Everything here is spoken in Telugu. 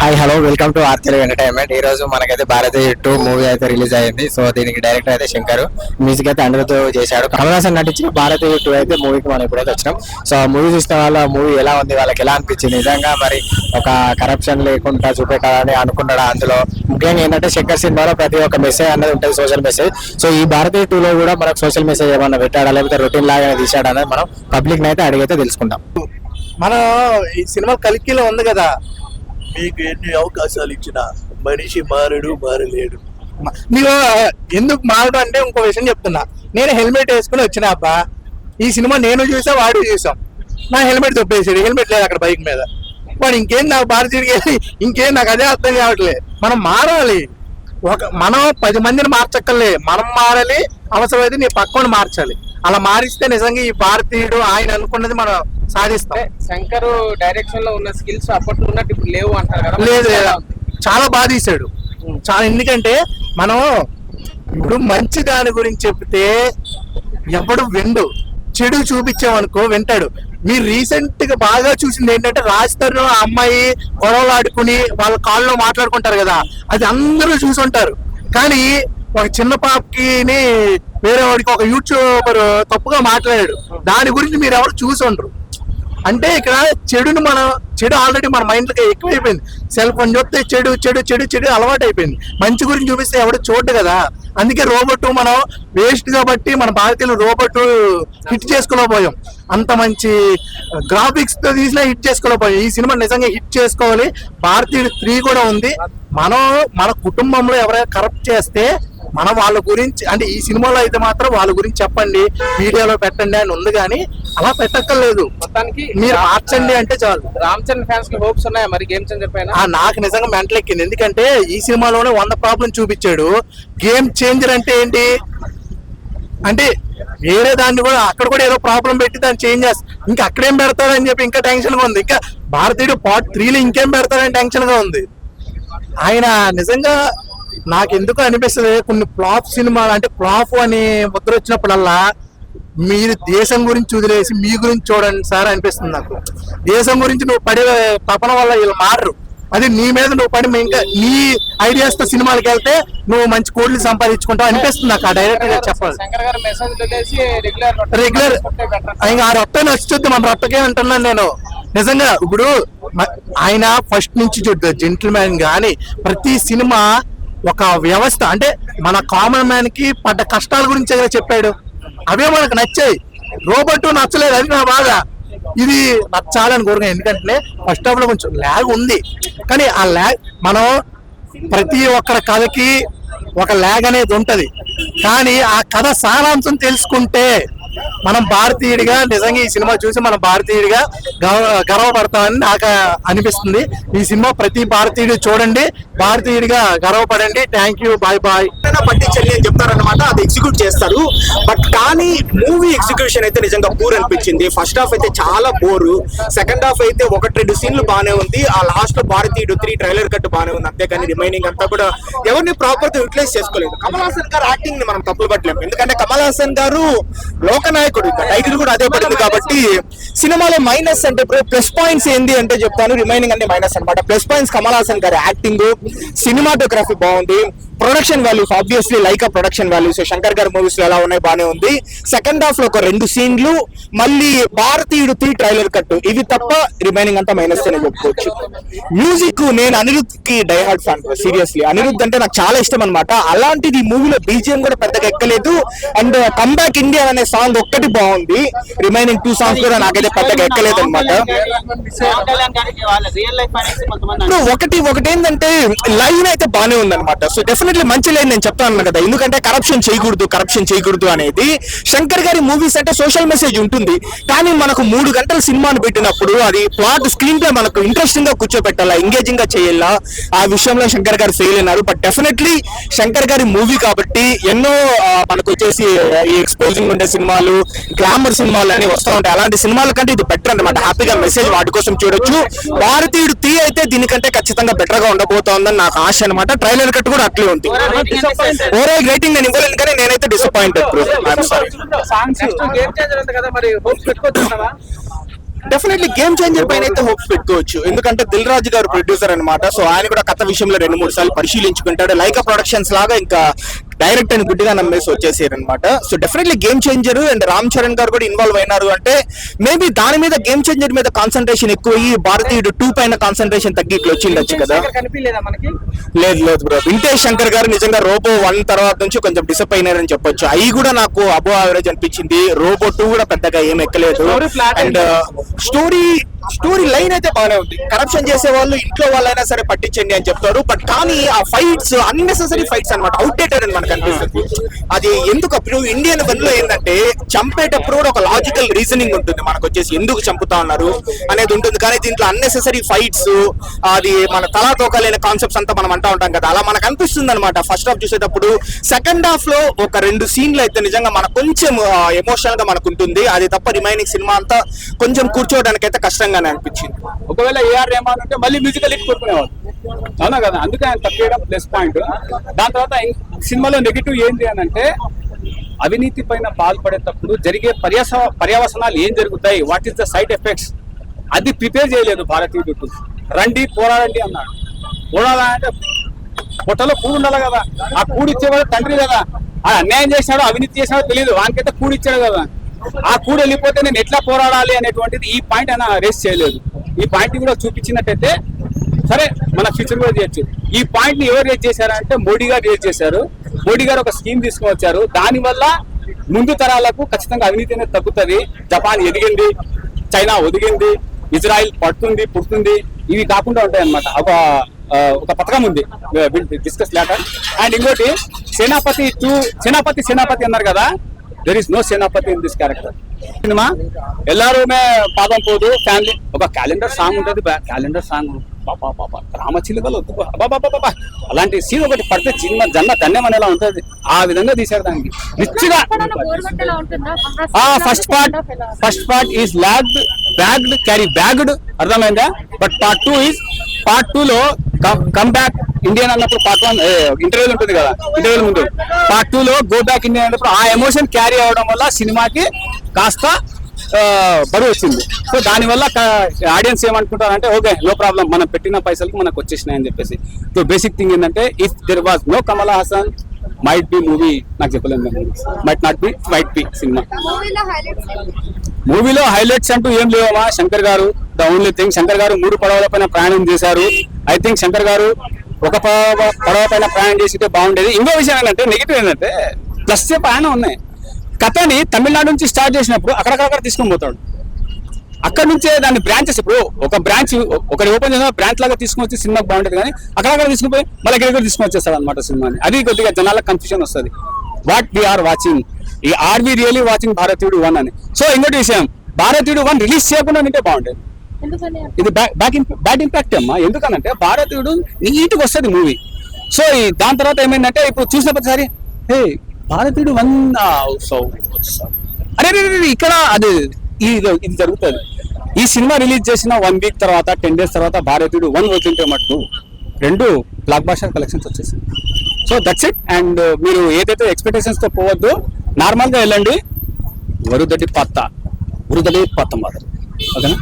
Hi hello welcome to archery entertainment. ఈ రోజు మనకైతే భారతీయ 2 మూవీ అయితే రిలీజ్ అయింది. సో దీనికి డైరెక్టర్ అయితే శంకర్, మ్యూజిక్ అయితే అనిరుద్ధ్ చేశాడు. కమల్ హాసన్ నటించిన భారతీయ 2 అయితే మూవీకి మనం ఇప్పుడైతే వచ్చినాం. సో ఆ మూవీ చూసిన వాళ్ళ మూవీ ఎలా ఉంది, వాళ్ళకి ఎలా అనిపించింది, నిజంగా మరి ఒక కరప్షన్ లేకుండా చూపెట్టాలని అనుకున్నాడు. అందులో ముఖ్యంగా ఏంటంటే శంకర్ సినిమాలో ప్రతి ఒక్క మెసేజ్ అనేది ఉంటుంది, సోషల్ మెసేజ్. సో ఈ భారతీయ 2లో కూడా మనకు సోషల్ మెసేజ్ ఏమన్నా పెట్టాడా, లేకపోతే రొటీన్ లాగా తీసాడా అనేది మనం పబ్లిక్ అయితే అడిగైతే తెలుసుకుంటాం. మనం ఈ సినిమా కలికిలో ఉంది కదా, మీకు ఎన్ని అవకాశాలు ఇచ్చినా మనిషి మారలేడు. మీరు ఎందుకు మారడు అంటే ఇంకో విషయం చెప్తున్నా. నేను హెల్మెట్ వేసుకుని వచ్చిన అబ్బా, ఈ సినిమా నేను చూసా, వాడు చూసాం. నా హెల్మెట్ తప్పేసాడు, హెల్మెట్ లేదు అక్కడ బైక్ మీద. వాడు ఇంకేం నాకు భారతీయుడికి ఇంకేం నాకు అదే అర్థం కావట్లేదు. మనం మారాలి, మనం 10 మందిని మార్చక్కర్లే, మనం మారాలి. అవసరమైతే నీ పక్కన మార్చాలి. అలా మారిస్తే నిజంగా ఈ భారతీయుడు ఆయన అనుకున్నది మనం సాధిస్తాం. శంకర్ డైరెక్షన్ లో ఉన్న స్కిల్స్ అప్పట్లో ఉన్నట్టు ఇప్పుడు లేవు అంటారు కదా? లేదు, చాలా బాగా తీశాడు. చాలా, ఎందుకంటే మనం ఇప్పుడు మంచి దాని గురించి చెప్తే ఎవడు విండు, చెడు చూపించామనుకో వింటాడు. మీరు రీసెంట్ గా బాగా చూసింది ఏంటంటే రాజస్థాన్ ఆ అమ్మాయి గొడవలు ఆడుకుని వాళ్ళ కాల్లో మాట్లాడుకుంటారు కదా, అది అందరూ చూసి ఉంటారు. కానీ ఒక చిన్న పాపకి వేరే వాడికి ఒక యూట్యూబర్ తప్పుగా మాట్లాడాడు, దాని గురించి మీరు ఎవరు చూసి ఉండరు. అంటే ఇక్కడ చెడు ఆల్రెడీ మన మైండ్ లో ఎక్కువైపోయింది. సెల్ ఫోన్ చూస్తే చెడు చెడు చెడు చెడు అలవాటు అయిపోయింది. మంచి గురించి చూపిస్తే ఎవడు చూడదు కదా. అందుకే రోబోట్ మనం వేస్ట్ కాబట్టి మన భారతీయులు రోబోట్ హిట్ చేసుకోలేకపోయాం. అంత మంచి గ్రాఫిక్స్ తో తీసినా హిట్ చేసుకోలేకపోయాం. ఈ సినిమా నిజంగా హిట్ చేసుకోవాలి. భారతీయుడు 3 కూడా ఉంది. మనం మన కుటుంబంలో ఎవరైనా కరప్ట్ చేస్తే మనం వాళ్ళ గురించి, అంటే ఈ సినిమాలో అయితే మాత్రం వాళ్ళ గురించి చెప్పండి, మీడియాలో పెట్టండి అని ఉంది. కానీ అలా పెట్టక్కర్లేదు. మొత్తానికి మీరు మార్చండి అంటే చాలు. రామ్ చరణ్ ఫ్యాన్స్ కి హోప్స్ ఉన్నాయా మరి గేమ్ చేంజర్ పైన? నాకు నిజంగా మెంటల్ ఎక్కింది. ఎందుకంటే ఈ సినిమాలోనే 100 ప్రాబ్లం చూపించాడు. గేమ్ చేంజర్ అంటే ఏంటి అంటే వేరే దాన్ని కూడా అక్కడ కూడా ఏదో ప్రాబ్లం పెట్టి దాన్ని చేంజ్ చేస్తా, ఇంకా అక్కడేం పెడతాడని చెప్పి ఇంకా టెన్షన్ గా ఉంది. ఇంకా భారతీయుడు పార్ట్ 3లో ఇంకేం పెడతాడని టెన్షన్ గా ఉంది. ఆయన నిజంగా నాకు ఎందుకు అనిపిస్తుంది, కొన్ని ఫ్లాప్ సినిమాలు అంటే ఫ్లాప్ అని ముద్ర వచ్చినప్పుడల్లా మీరు దేశం గురించి వదిలేసి మీ గురించి చూడండి సార్ అనిపిస్తుంది నాకు. దేశం గురించి నువ్వు పడే తపన వల్ల వీళ్ళు మారరు. అది నీ మీద నువ్వు పడి ఇంకా నీ ఐడియాస్ తో సినిమాలకు వెళ్తే నువ్వు మంచి కోట్లు సంపాదించుకుంటావు అనిపిస్తుంది నాకు. ఆ డైరెక్టర్ గారు చెప్పాలి. రెగ్యులర్ ఇంకా ఆ రొట్టె నచ్చుతుంది, మన రొట్టెకే అంటున్నాను నేను. నిజంగా ఇప్పుడు ఆయన ఫస్ట్ నుంచి చూద్దాం జెంటిల్మ్యాన్ గానీ ప్రతి సినిమా ఒక వ్యవస్థ, అంటే మన కామన్ మ్యాన్ కి పడ్డ కష్టాల గురించి చెప్పాడు. అవే మనకు నచ్చాయి. రోబోట్ నచ్చలేదు, అది నా బాధ. ఇది నచ్చాలని కోరుకున్నాను. ఎందుకంటే ఫస్ట్ హాఫ్ లో కొంచెం ల్యాగ్ ఉంది, కానీ ఆ ల్యాగ్ మనం ప్రతి ఒక్కరి కథకి ఒక ల్యాగ్ అనేది ఉంటది. కానీ ఆ కథ సారాంశం తెలుసుకుంటే మనం భారతీయుడిగా నిజంగా ఈ సినిమా చూసి మనం భారతీయుడిగా గర్వపడతామని నాకు అనిపిస్తుంది. ఈ సినిమా ప్రతి భారతీయుడు చూడండి, భారతీయుడిగా గర్వపడండి. Thank you, bye bye. పట్టించండి అని చెప్తారన్నమాట, అది ఎగ్జిక్యూట్ చేస్తారు. బట్ కానీ మూవీ ఎగ్జిక్యూషన్ అయితే నిజంగా బోర్ అనిపించింది. ఫస్ట్ హాఫ్ అయితే చాలా బోరు, సెకండ్ హాఫ్ అయితే 1-2 సీన్లు బాగానే ఉంది. ఆ లాస్ట్ లో భారతీయుడు 3 ట్రైలర్ కట్ బాగానే ఉంది. అంతేకాని రిమైనింగ్ అంతా కూడా ఎవరిని ప్రాపర్ గా యూటిలైజ్ చేసుకోలేదు. కమల్ హాసన్ గారు యాక్టింగ్ ని మనం తప్పులు పట్టలేము, ఎందుకంటే కమల్ హాసన్ గారు లోకనాయకుడు, టైటిల్ కూడా అదే పడింది కాబట్టి. సినిమాలో మైనస్ అంటే ప్లస్ పాయింట్స్ ఏంది అంటే చెప్తాను, రిమైనింగ్ అన్ని మైనస్ అనమాట. ప్లస్ పాయింట్స్ కమల్ హాసన్ గారి యాక్టింగ్, సినిమాటోగ్రఫీ బాగుంది, production values obviously like production values Shankar గారి మూవీస్ లో ఎలా ఉన్నాయి బానే ఉంది. సెకండ్ హాఫ్ లో ఒక 2 సీన్లు, మళ్ళీ భారతీయుడు 3 ట్రైలర్ కట్, ఇవి తప్ప రిమైనింగ్ అంతా మైనస్ అనే చెప్పుకోవచ్చు. మ్యూజిక్, నేను అనిరుద్ధ్ కి డైహార్డ్ ఫ్యాన్. సీరియస్లీ అనిరుద్ధ్ అంటే నాకు చాలా ఇష్టం అనమాట. అలాంటిది మూవీలో బీజిఎం కూడా పెద్దగా ఎక్కలేదు. అండ్ కమ్బ్యాక్ ఇండియా అనే సాంగ్ ఒక్కటి బాగుంది, రిమైనింగ్ 2 సాంగ్స్ కూడా నాకైతే పెద్దగా ఎక్కలేదు అనమాట. ఒకటి ఏంటంటే లైన్ అయితే బానే ఉందన్నమాట. సో డెఫినెట్లీ మంచి లైన్ నేను చెప్తాను కదా, ఎందుకంటే కరప్షన్ చేయకూడదు అనేది. శంకర్ గారి మూవీస్ అంటే సోషల్ మెసేజ్ ఉంటుంది, కానీ మనకు 3 గంటల సినిమాను పెట్టినప్పుడు అది ప్లాట్ స్క్రీన్ ప్లే మనకు ఇంట్రెస్టింగ్ గా కూర్చోబెట్టాలా, ఎంగేజింగ్ గా చేయాలా, ఆ విషయంలో శంకర్ గారు ఫెయిల్ అయినారు. బట్ డెఫినెట్లీ శంకర్ గారి మూవీ కాబట్టి ఎన్నో మనకు వచ్చేసి ఈ ఎక్స్పోజింగ్ ఉండే సినిమాలు, గ్లామర్ సినిమాలు అని వస్తూ ఉంటాయి. అలాంటి సినిమాల కంటే ఇది బెటర్ అనమాట. హ్యాపీగా మెసేజ్ వాటి కోసం చూడొచ్చు. భారతీయుడు 3 అయితే దీనికంటే ఖచ్చితంగా బెటర్ గా ఉండబోతోందని నాకు ఆశ అనమాట. ట్రైలర్ కట్ కూడా అట్లే ఉంది. ఓవరాల్ రేటింగ్ నేను ఇవ్వలేను, కానీ నేనైతే disappointed bro. Definitely game changer పైన అయితే హోప్స్ పెట్టుకోవచ్చు. ఎందుకంటే దిల్ రాజు గారు ప్రొడ్యూసర్ అన్నమాట. సో ఆయన కూడా కథ విషయంలో 2-3 సార్లు పరిశీలించుకుంటాడు. లైకా ప్రొడక్షన్స్ లాగా ఇంకా డైరెక్ట్ అని గుడ్డిగా నమ్మేసి వచ్చేసారు అనమాట. So definitely game changer and Ram Charan గారు కూడా ఇన్వాల్వ్ అయినారు అంటే మేబీ దాని మీద గేమ్ చేంజర్ మీద కాన్సన్ట్రేషన్ ఎక్కువ అయ్యి భారతీయుడు 2 పైన కాన్సన్ట్రేషన్ తగ్గి ఇట్లా వచ్చిండొచ్చు కదా. కనిపించలేదా మనకి? లేదు బ్రో, వెంకటేష్ శంకర్ గారు నిజంగా రోబో 1 తర్వాత నుంచి కొంచెం డిసప్పాయింట్ అని చెప్పొచ్చు. అవి కూడా నాకు అబో యావరేజ్ అనిపించింది. రోబో 2 కూడా పెద్దగా ఏం ఎక్కలేదు. అండ్ స్టోరీ లైన్ అయితే బాగానే ఉంది. కరప్షన్ చేసే వాళ్ళు ఇంట్లో వాళ్ళైనా సరే పట్టించండి అని చెప్తారు. బట్ కానీ ఆ ఫైట్స్ అన్నెసెసరీ ఫైట్స్ అనమాట, అవుట్డేటెడ్ అని మనకు అనిపిస్తుంది. అది ఎందుకు అప్పుడు ఇండియన్ వన్ లో ఏంటంటే చంపేటప్పుడు కూడా ఒక లాజికల్ రీజనింగ్ ఉంటుంది మనకు వచ్చేసి, ఎందుకు చంపుతా ఉన్నారు అనేది ఉంటుంది. కానీ దీంట్లో అన్నెసెసరీ ఫైట్స్, అది మన తలా తోకలేని కాన్సెప్ట్స్ అంతా మనం అంటా ఉంటాం కదా, అలా మనకు అనిపిస్తుంది అనమాట ఫస్ట్ హాఫ్ చూసేటప్పుడు. సెకండ్ హాఫ్ లో ఒక 2 సీన్లు అయితే నిజంగా మనకు కొంచెం ఎమోషనల్ గా మనకు ఉంటుంది. అది తప్ప రిమైనింగ్ సినిమా అంతా కొంచెం కూర్చోవడానికి అయితే కష్టంగానే అనిపించింది. ఒకవేళ ఏఆర్ రెహమాన్ అంటే మళ్ళీ మ్యూజికల్ హిట్ కొట్టుకునేవాడు, అవునా కదా, అందుకే ఆయన తప్పేయడం ప్లస్ పాయింట్. దాని తర్వాత సినిమాలో నెగిటివ్ ఏంటి అని అంటే అవినీతి పైన పాల్పడేటప్పుడు జరిగే పర్యవసనాలు ఏం జరుగుతాయి, what is the side effects, అది ప్రిపేర్ చేయలేదు భారతీయుడు. రండి పోరాడండి అన్నాడు. పోరాడాలంటే పొట్టలో కూడు ఉండాలి కదా, ఆ కూడు ఇచ్చేవాడు తండ్రి కదా. ఆ అన్యాయం చేసినాడో అవినీతి చేసినాడో తెలియదు, వానికైతే కూడు ఇచ్చాడు కదా. ఆ కూడు వెళ్ళిపోతే నేను ఎట్లా పోరాడాలి అనేటువంటిది ఈ పాయింట్ ఆయన రేస్ చేయలేదు. ఈ పాయింట్ కూడా చూపించినట్టయితే సరే మన ఫ్యూచర్ కూడా చేయొచ్చు. ఈ పాయింట్ ని ఎవరు రేస్ చేశారంటే మోడీ గారు రేస్ చేశారు. మోడీ గారు ఒక స్కీమ్ తీసుకువచ్చారు. దానివల్ల ముందు తరాలకు ఖచ్చితంగా అవినీతి అనేది తగ్గుతుంది. జపాన్ ఎదిగింది, చైనా ఒదిగింది, ఇజ్రాయిల్ పడుతుంది పుడుతుంది, ఇవి కాకుండా ఉంటాయి అన్నమాట. ఒక పథకం ఉంది, డిస్కస్ లేటర్. అండ్ ఇంకోటి సేనాపతి 2, సేనాపతి అన్నారు కదా, there is no Senapathi in this character. Cinema ఎల్లారుమే పాదం పోదు ఫ్యామిలీ, ఒక క్యాలెండర్ సాంగ్ ఉంటుంది, క్యాలెండర్ సాంగ్ రామచిలుకలు బాబా అలాంటి సీన్ ఒకటి పడితే చిన్న జన్న ధన్యమనేలా ఉంటుంది. ఆ విధంగా తీశారు దానికి రిచ్గా. ఫస్ట్ పార్ట్ ఈస్ బ్యాగ్డ్ క్యారీ బ్యాగ్డ్, అర్థమైందా. బట్ పార్ట్ 2 లో కమ్ బ్యాక్ ఇండియన్ అన్నప్పుడు పార్ట్ 1 ఇంటర్వ్యూలు ఉంటుంది కదా, ఇంటర్వ్యూల ముందు పార్ట్ 2 లో గో బ్యాక్ ఇండియన్ అన్నప్పుడు ఆ ఎమోషన్ క్యారీ అవడం వల్ల సినిమాకి కాస్త బరువు వచ్చింది. సో దానివల్ల ఆడియన్స్ ఏమనుకుంటారంటే ఓకే నో ప్రాబ్లం, మనం పెట్టిన పైసలకు మనకు వచ్చేసినాయి అని చెప్పేసి. సో బేసిక్ థింగ్ ఏంటంటే if there was no Kamal Haasan might be movie, నాకు చెప్పలేదు, might not be, might be cinema. మూవీలో హైలైట్స్ అంటూ ఏం లేవమ్మా. శంకర్ గారు ద ఓన్లీ థింగ్, శంకర్ గారు 3 పడవల పైన ప్రయాణం చేశారు. ఐ థింక్ శంకర్ గారు ఒక పడవ పైన ప్రయాణం చేసితే బాగుండేది. ఇంకో విషయం ఏంటంటే నెగిటివ్ ఏంటంటే ప్లస్ పైన ఉన్నాయి. కథని తమిళనాడు నుంచి స్టార్ట్ చేసినప్పుడు అక్కడక్కడ తీసుకొని పోతాడు. అక్కడ నుంచే దాన్ని బ్రాంచెస్, ఇప్పుడు ఒక బ్రాంచ్ ఒకటి ఓపెన్ చేసిన బ్రాంచ్ లాగా తీసుకొని వచ్చి సినిమాకి బాగుంటుంది. కానీ అక్కడక్కడ తీసుకుని పోయి మళ్ళీ ఎక్కడికి తీసుకొని వచ్చేస్తాడు అనమాట సినిమాని. అది కొద్దిగా జనాలకు కన్ఫ్యూజన్ వస్తుంది. వాట్ వీఆర్ వాచింగ్, ఈ ఆర్ వి రియలీ వాచింగ్ భారతీయుడు 1 అని. సో ఇంకోటి విషయం, భారతీయుడు 1 రిలీజ్ చేయకుండా ఉంటే బాగుండేది. ఇది బ్యాడ్ ఇంపాక్ట్ అమ్మా. ఎందుకనంటే భారతీయుడు నీట్గా వస్తుంది మూవీ. సో దాని తర్వాత ఏమైందంటే ఇప్పుడు చూసిన ప్రతిసారి భారతీయుడు 1 అరే ఇక్కడ అది ఇది జరుగుతుంది. ఈ సినిమా రిలీజ్ చేసిన 1 వీక్ తర్వాత 10 డేస్ తర్వాత భారతీయుడు 1 వచ్చింటే మటుకు 2 బ్లాక్ బాస్టర్ కలెక్షన్స్ వచ్చేసింది. So that's it. అండ్ మీరు ఏదైతే ఎక్స్పెక్టేషన్స్ తో పోవద్దు, నార్మల్ గా వెళ్ళండి. ఉరుదడి పత్త మాత్రం ఓకేనా.